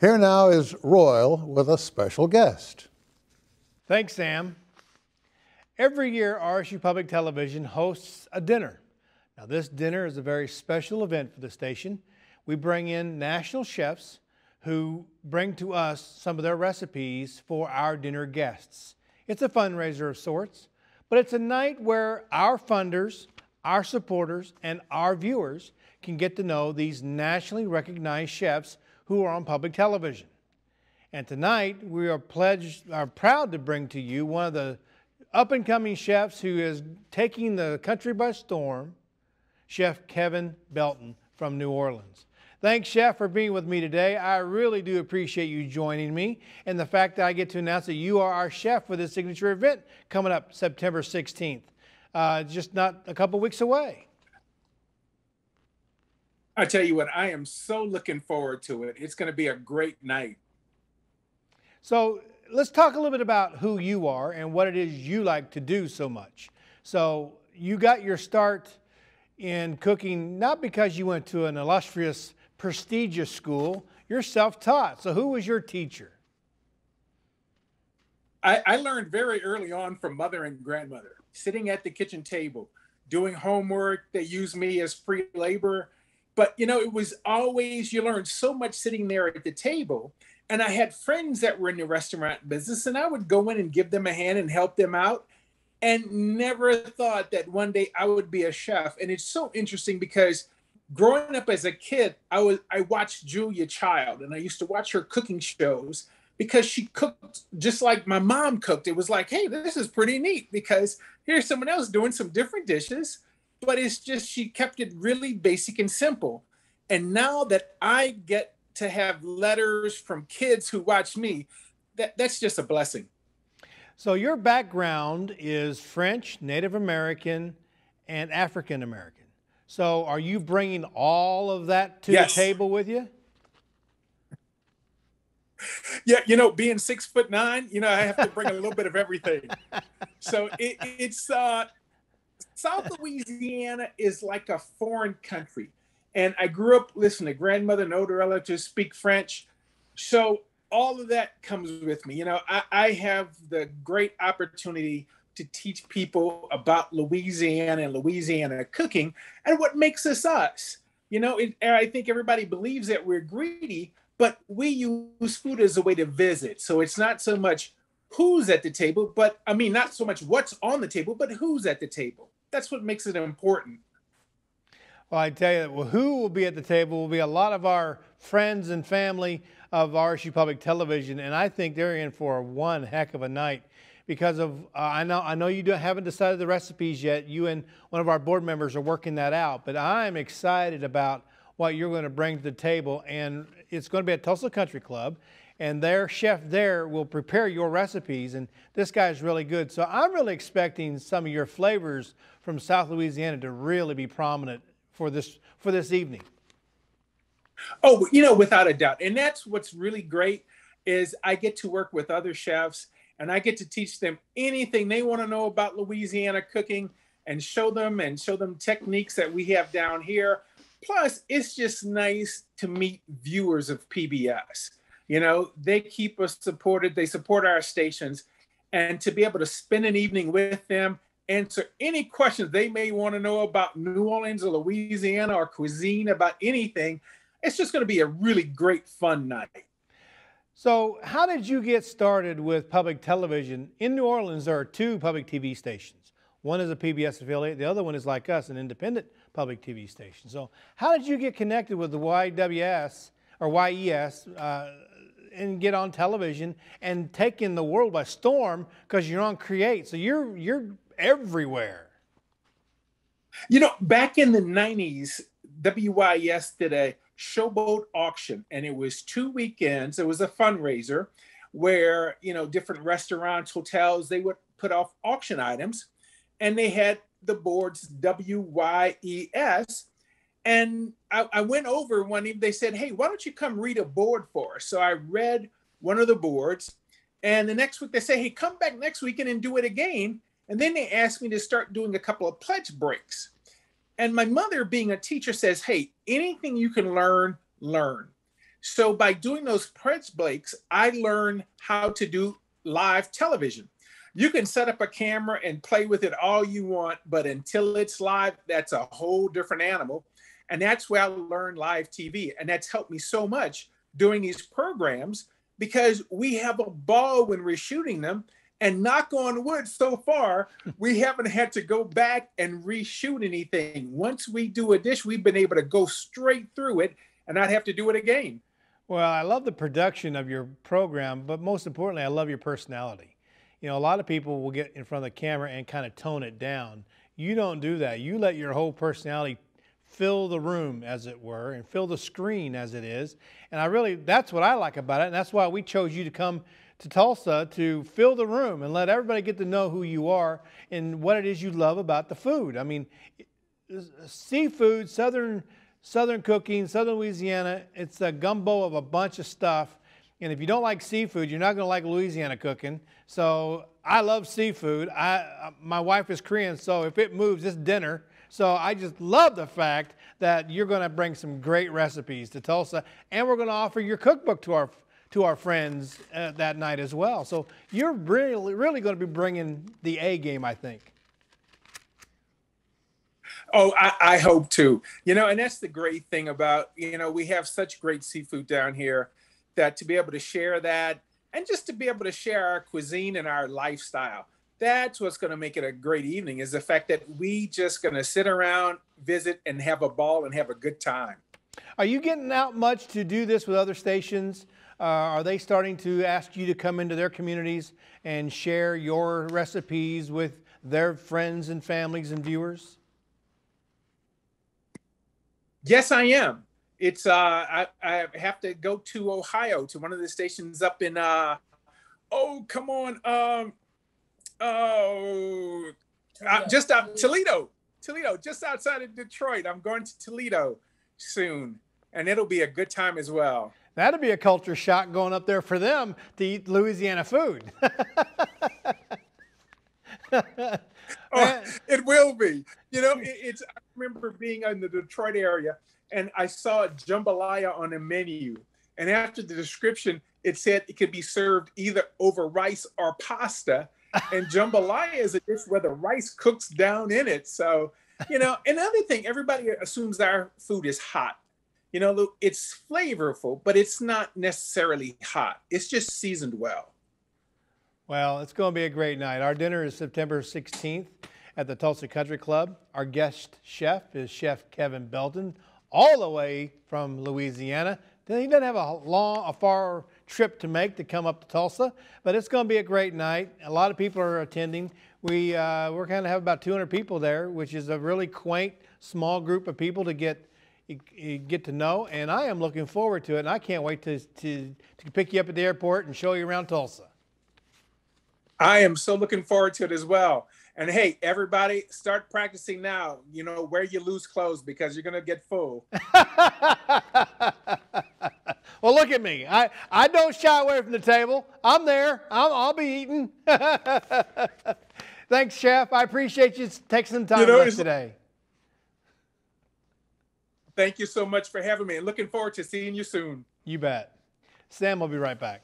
Here now is Royal with a special guest. Thanks, Sam. Every year, RSU Public Television hosts a dinner. Now, this dinner is a very special event for the station. We bring in national chefs who bring to us some of their recipes for our dinner guests. It's a fundraiser of sorts, but it's a night where our funders, our supporters, and our viewers can get to know these nationally recognized chefs who are on public television. And tonight, we are proud to bring to you one of the up-and-coming chefs who is taking the country by storm, Chef Kevin Belton from New Orleans. Thanks, Chef, for being with me today. I really do appreciate you joining me and the fact that I get to announce that you are our chef for this signature event coming up September 16th. Just not a couple weeks away. I tell you what, I am so looking forward to it. It's going to be a great night. So let's talk a little bit about who you are and what it is you like to do so much. So you got your start in cooking not because you went to an illustrious, prestigious school. You're self-taught. So who was your teacher? I learned very early on from mother and grandmother, sitting at the kitchen table, doing homework. They used me as free labor. But, you know, it was always, you learned so much sitting there at the table. And I had friends that were in the restaurant business, and I would go in and give them a hand and help them out, and never thought that one day I would be a chef. And it's so interesting because growing up as a kid, I watched Julia Child, and I used to watch her cooking shows because she cooked just like my mom cooked. It was like, hey, this is pretty neat because here's someone else doing some different dishes, but it's just, she kept it really basic and simple. And now that I get to have letters from kids who watch me, that's just a blessing. So your background is French, Native American, and African American. So are you bringing all of that to Yes. the table with you? Yeah, you know, being 6'9", you know, I have to bring a little bit of everything. So it's South Louisiana is like a foreign country. And I grew up listening to grandmother and older relatives speak French. So all of that comes with me. You know, I have the great opportunity to teach people about Louisiana and Louisiana cooking and what makes us us. You know, I think everybody believes that we're greedy, but we use food as a way to visit. So it's not so much who's at the table, but I mean, not so much what's on the table, but who's at the table. That's what makes it important. Well, I tell you, well, who will be at the table will be a lot of our friends and family of RSU Public Television, and I think they're in for one heck of a night because of I know you haven't decided the recipes yet. You and one of our board members are working that out, but I'm excited about what you're going to bring to the table, and it's going to be at Tulsa Country Club, and their chef there will prepare your recipes, and this guy's really good. So I'm really expecting some of your flavors from South Louisiana to really be prominent for this evening. Oh, you know, without a doubt. And that's what's really great is I get to work with other chefs and I get to teach them anything they want to know about Louisiana cooking and show them techniques that we have down here. Plus, it's just nice to meet viewers of PBS. You know, they keep us supported. They support our stations, and to be able to spend an evening with them, answer any questions they may want to know about New Orleans or Louisiana or cuisine, about anything. It's just going to be a really great, fun night. So how did you get started with public television? In New Orleans, there are two public TV stations. One is a PBS affiliate. The other one is, like us, an independent public TV station. So how did you get connected with the YWS or YES and get on television and take in the world by storm because you're on Create? So you're everywhere. You know, back in the 90s, WYS did a showboat auction, and it was 2 weekends. It was a fundraiser where, you know, different restaurants, hotels, they would put off auction items, and they had the boards WYES. And I went over one evening, they said, hey, why don't you come read a board for us? So I read one of the boards, and the next week they say, hey, come back next weekend and do it again. And then they asked me to start doing a couple of pledge breaks. And my mother, being a teacher, says, hey, anything you can learn, learn. So by doing those press breaks, I learned how to do live television. You can set up a camera and play with it all you want, but until it's live, that's a whole different animal. And that's where I learned live TV. And that's helped me so much doing these programs because we have a ball when we're shooting them. And knock on wood, so far, we haven't had to go back and reshoot anything. Once we do a dish, we've been able to go straight through it and not have to do it again. Well, I love the production of your program, but most importantly, I love your personality. You know, a lot of people will get in front of the camera and kind of tone it down. You don't do that. You let your whole personality fill the room, as it were, and fill the screen as it is. And that's what I like about it. And that's why we chose you to come to Tulsa to fill the room and let everybody get to know who you are and what it is you love about the food. I mean, seafood, southern cooking, southern Louisiana, it's a gumbo of a bunch of stuff. And if you don't like seafood, you're not going to like Louisiana cooking. So I love seafood. My wife is Korean, so if it moves, it's dinner. So I just love the fact that you're going to bring some great recipes to Tulsa, and we're going to offer your cookbook to our friends that night as well. So you're really going to be bringing the A game, I think. Oh, I hope to. You know, and that's the great thing about, you know, we have such great seafood down here that to be able to share that and just to be able to share our cuisine and our lifestyle. That's what's going to make it a great evening, is the fact that we just going to sit around, visit, and have a ball and have a good time. Are you getting out much to do this with other stations? Are they starting to ask you to come into their communities and share your recipes with their friends and families and viewers? Yes, I am. It's I have to go to Ohio to one of the stations up in just out Toledo, just outside of Detroit. I'm going to Toledo soon, and it'll be a good time as well. That'd be a culture shock going up there for them to eat Louisiana food. Oh, it will be. You know, I remember being in the Detroit area, and I saw jambalaya on a menu. And after the description, it said it could be served either over rice or pasta. And jambalaya is a dish where the rice cooks down in it. So, you know, another thing, everybody assumes our food is hot. You know, it's flavorful, but it's not necessarily hot. It's just seasoned well. Well, it's going to be a great night. Our dinner is September 16th at the Tulsa Country Club. Our guest chef is Chef Kevin Belton, all the way from Louisiana. He doesn't have a far trip to make to come up to Tulsa, but it's going to be a great night. A lot of people are attending. We're going to have about 200 people there, which is a really quaint, small group of people to get to know, and I am looking forward to it, and I can't wait to pick you up at the airport and show you around Tulsa. I am so looking forward to it as well. And hey, everybody, start practicing now. You know, wear your loose clothes because you're going to get full. Well, look at me. I don't shy away from the table. I'm there. I'll be eating. Thanks, Chef. I appreciate you taking some time with us today. Thank you so much for having me, and looking forward to seeing you soon. You bet. Sam will be right back.